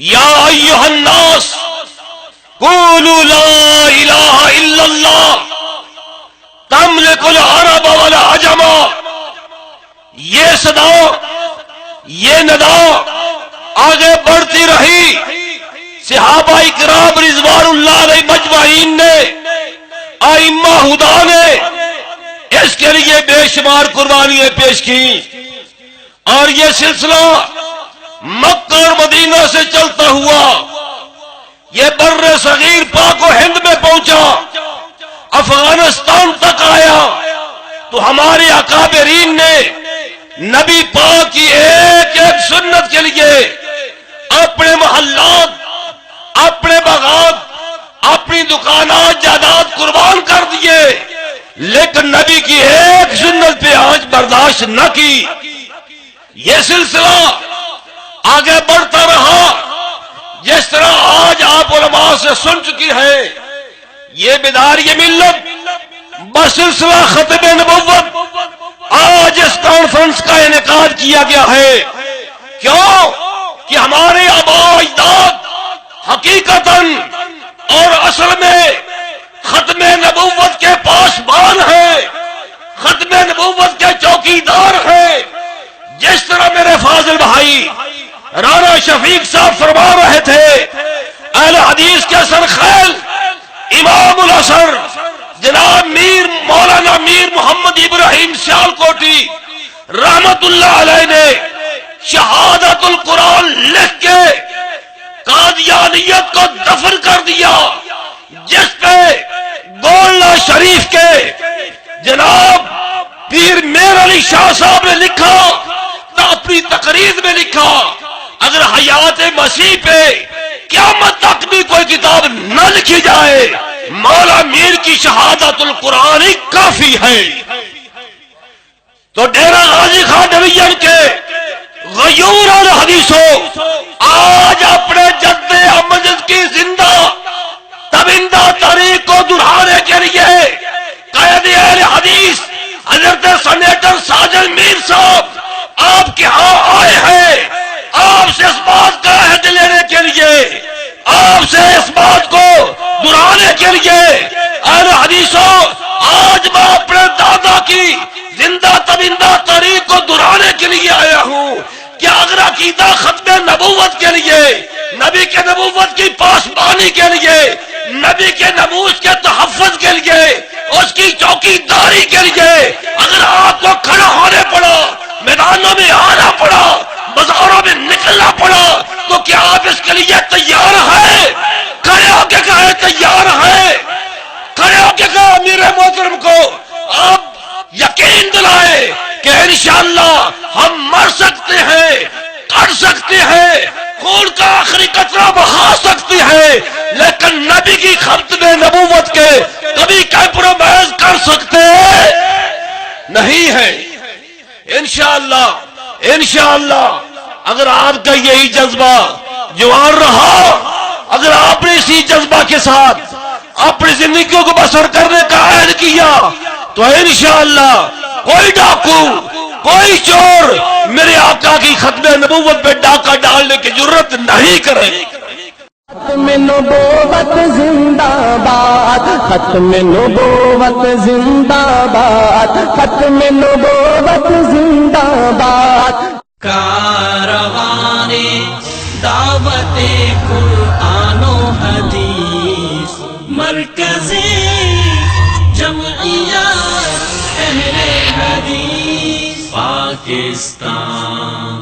یا ایھا الناس قولوا لا الہ الا اللہ تملک العرب والعجم، یہ صدا، یہ ندا آگے بڑھتی رہی۔ صحابہ کرام رضوان اللہ علیہ مجمعین نے، ائمہ ہدا نے اس کے لیے بے شمار قربانیاں پیش کی، اور یہ سلسلہ مکہ اور مدینہ سے چلتا ہوا یہ بر صغیر پاک و ہند میں پہنچا، افغانستان تک آیا، تو ہمارے اکابرین نے نبی پاک کی ایک ایک سنت کے لیے اپنے محلات، اپنے باغات، اپنی دکانات، جائیداد قربان کر دیے، لیکن نبی کی ایک سنت پہ آنچ برداشت نہ کی۔ یہ سلسلہ آگے بڑھتا رہا، جس طرح آج آپ علماء سے سن چکی ہے۔ یہ بیداری ملت بسلسلہ ختم نبوت آج اس کانفرنس کا انعقاد کیا گیا ہے۔ کیوں کہ ہمارے آباء اجداد حقیقتاً اور اصل میں ختم نبوت کے پاسبان ہیں، ختم نبوت کے چوکیدار ہیں۔ جس طرح میرے فاضل بھائی رانا شفیق صاحب فرما رہے تھے، اہل حدیث کے سرخیل امام الاثر جناب مولانا میر محمد ابراہیم سیالکوٹی رحمت اللہ علیہ نے شہادت القرآن لکھ کے قادیانیت کو دفن کر دیا، جس پہ گولڈا شریف کے جناب پیر میر علی شاہ صاحب نے لکھا، اپنی تقریر میں لکھا، اگر حیات مسیح پہ قیامت تک بھی کوئی کتاب نہ لکھی جائے، مولا میر کی شہادت القرآن ہی کافی ہے۔ تو ڈیرہ غازی خان ڈویژن کے غیور اور حدیثوں آج اپنے جد امجد کی زندہ تبندہ تاریخ کو دہرانے کے لیے قائد اہل حدیث حضرت سینیٹر ساجد میر صاحب آپ کے ہاں آئے ہیں، آپ سے اس بات کا عہد لینے کے لیے، آپ سے اس بات کو دہرانے کے لیے اہل حدیثوں آج میں اپنے دادا کی زندہ تبندہ تاریخ کو دہرانے کے لیے آیا ہوں کہ اگر عقیدہ ختم نبوت کے لیے، نبی کے نبوت کی پاسبانی کے لیے، نبی کے ناموس کے تحفظ کے لیے، اس کی چوکیداری کے لیے اگر آپ کو کھڑا ہونے پڑا، میدانوں میں آنا پڑا، بازاروں میں نکلنا پڑا، تو کیا آپ اس کے لیے تیار ہیں؟ کھڑے ہو کے کہے تیار ہیں، کھڑے ہو کے کہے امیر محترم کو آپ یقین دلائے کہ انشاءاللہ ہم مر سکتے ہیں، کٹ سکتے ہیں، خون کا آخری قطرہ بہا سکتے ہیں، لیکن نبی کی ختم نبوت کے کبھی کمپرومائز کر سکتے نہیں ہیں۔ انشاءاللہ اگر آپ کا یہی جذبہ جوان رہا، اگر آپ نے اسی جذبہ کے ساتھ اپنی زندگیوں کو بسر کرنے کا عہد کیا، تو انشاءاللہ کوئی ڈاکو، کوئی چور میرے آقا کی ختم نبوت پہ ڈاکہ ڈالنے کی جرت نہیں کرے۔ ختم نبوت زندہ باد، ختم نبوت زندہ باد، ختم نبوت زندہ باد۔ کاروان دعوت قرآن و حدیث، مرکزی جمعیت اہل حدیث پاکستان۔